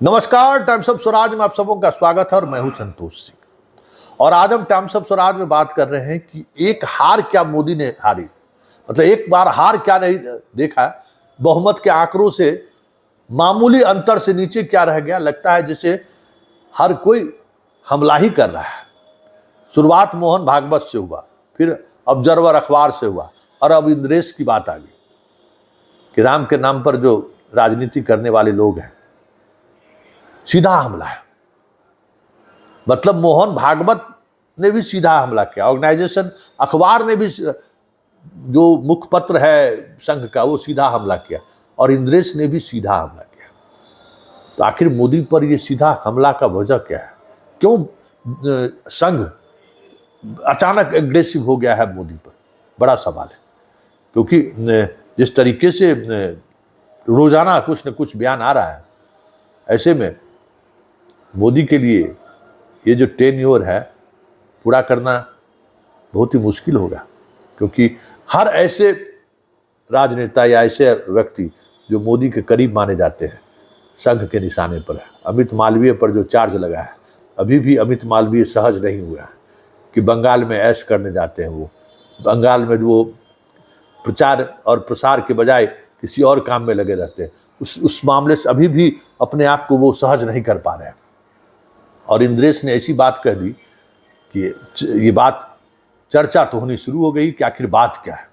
नमस्कार, times of Swaraj में आप सबों का स्वागत है और मैं हूं संतोष सिंह। और आज हम टाइम्स ऑफ स्वराज में बात कर रहे हैं कि एक हार क्या मोदी ने हारी, मतलब एक बार हार क्या नहीं देखा, बहुमत के आंकड़ों से मामूली अंतर से नीचे क्या रह गया। लगता है जैसे हर कोई हमला ही कर रहा है। शुरुआत मोहन भागवत से हुआ, फिर ऑब्जर्वर अखबार से हुआ और अब इंद्रेश की बात आ गई कि राम के नाम पर जो राजनीति करने वाले लोग हैं, सीधा हमला है। मतलब मोहन भागवत ने भी सीधा हमला किया, ऑर्गेनाइजेशन अखबार ने भी, जो मुखपत्र है संघ का, वो सीधा हमला किया, और इंद्रेश ने भी सीधा हमला किया। तो आखिर मोदी पर ये सीधा हमला का वजह क्या है? क्यों संघ अचानक एग्रेसिव हो गया है मोदी पर? बड़ा सवाल है। क्योंकि जिस तरीके से रोजाना कुछ न कुछ बयान आ रहा है, ऐसे में मोदी के लिए ये जो टेन्योर है पूरा करना बहुत ही मुश्किल होगा। क्योंकि हर ऐसे राजनेता या ऐसे व्यक्ति जो मोदी के करीब माने जाते हैं, संघ के निशाने पर है। अमित मालवीय पर जो चार्ज लगा है, अभी भी अमित मालवीय सहज नहीं हुआ है कि बंगाल में ऐश करने जाते हैं। वो बंगाल में वो प्रचार और प्रसार के बजाय किसी और काम में लगे रहते हैं। उस मामले से अभी भी अपने आप को वो सहज नहीं कर पा रहे हैं। और इंद्रेश ने ऐसी बात कह दी कि ये बात चर्चा तो होनी शुरू हो गई कि आखिर बात क्या है।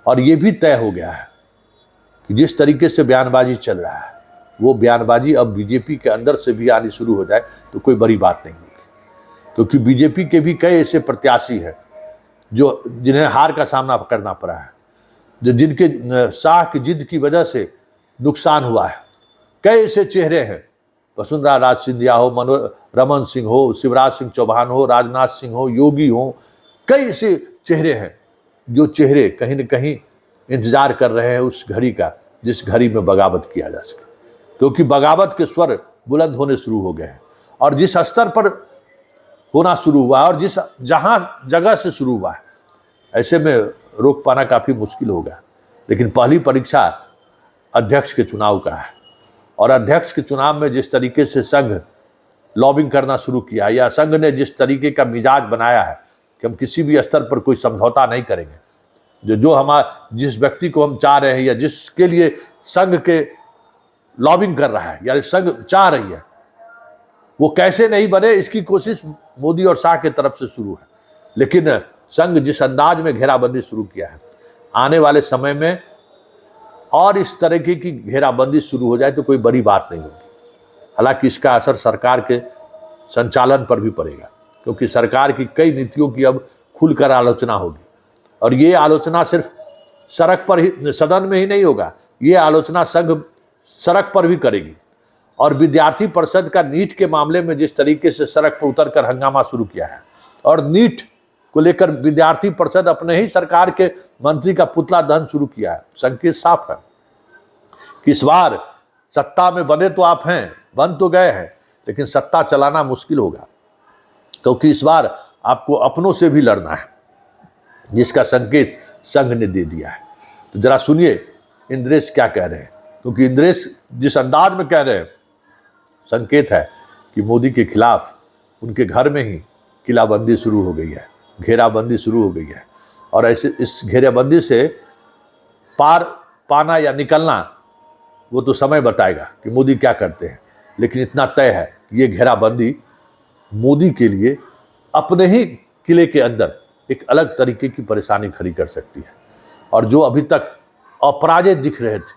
और ये भी तय हो गया है कि जिस तरीके से बयानबाजी चल रहा है, वो बयानबाजी अब बीजेपी के अंदर से भी आनी शुरू हो जाए तो कोई बड़ी बात नहीं होगी। क्योंकि बीजेपी के भी कई ऐसे प्रत्याशी हैं जो जिन्हें हार का सामना करना पड़ा है, जो जिनके शाह की जिद की वजह से नुकसान हुआ है। कई ऐसे चेहरे हैं, वसुंधरा राज सिंधिया हो, रमन सिंह हो, शिवराज सिंह चौहान हो, राजनाथ सिंह हो, योगी हो, कई ऐसे चेहरे हैं जो चेहरे कहीं न कहीं इंतजार कर रहे हैं उस घड़ी का जिस घड़ी में बगावत किया जा सके। क्योंकि बगावत के स्वर बुलंद होने शुरू हो गए हैं, और जिस स्तर पर होना शुरू हुआ और जिस जहां जगह से शुरू हुआ है, ऐसे में रोक पाना काफी मुश्किल होगा। लेकिन पहली परीक्षा अध्यक्ष के चुनाव का है, और अध्यक्ष के चुनाव में जिस तरीके से संघ लॉबिंग करना शुरू किया, या संघ ने जिस तरीके का मिजाज बनाया है कि हम किसी भी स्तर पर कोई समझौता नहीं करेंगे, जो जिस व्यक्ति को हम चाह रहे हैं या जिसके लिए संघ के लॉबिंग कर रहा है या संघ चाह रही है, वो कैसे नहीं बने, इसकी कोशिश मोदी और शाह की तरफ से शुरू है। लेकिन संघ जिस अंदाज में घेराबंदी शुरू किया है, आने वाले समय में और इस तरह की घेराबंदी शुरू हो जाए तो कोई बड़ी बात नहीं होगी। हालांकि इसका असर सरकार के संचालन पर भी पड़ेगा, क्योंकि सरकार की कई नीतियों की अब खुलकर आलोचना होगी। और ये आलोचना सिर्फ सड़क पर ही, सदन में ही नहीं होगा, ये आलोचना संघ सड़क पर भी करेगी। और विद्यार्थी परिषद का नीट के मामले में जिस तरीके से सड़क पर उतरकर हंगामा शुरू किया है, और नीट को लेकर विद्यार्थी परिषद अपने ही सरकार के मंत्री का पुतला दहन शुरू किया है, संकेत साफ है कि इस बार सत्ता में बने तो आप हैं, बन तो गए हैं, लेकिन सत्ता चलाना मुश्किल होगा। क्योंकि इस बार आपको अपनों से भी लड़ना है, जिसका संकेत संघ ने दे दिया है। तो जरा सुनिए इंद्रेश क्या कह रहे हैं, क्योंकि इंद्रेश जिस अंदाज में कह रहे हैं, संकेत है कि मोदी के खिलाफ उनके घर में ही किलाबंदी शुरू हो गई है, घेराबंदी शुरू हो गई है। और ऐसे इस घेराबंदी से पार पाना या निकलना वो तो समय बताएगा कि मोदी क्या करते हैं। लेकिन इतना तय है कि ये घेराबंदी मोदी के लिए अपने ही किले के अंदर एक अलग तरीके की परेशानी खड़ी कर सकती है। और जो अभी तक अपराजित दिख रहे थे,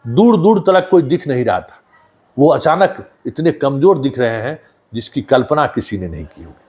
दूर दूर तक कोई दिख नहीं रहा था, वो अचानक इतने कमजोर दिख रहे हैं जिसकी कल्पना किसी ने नहीं की होगी।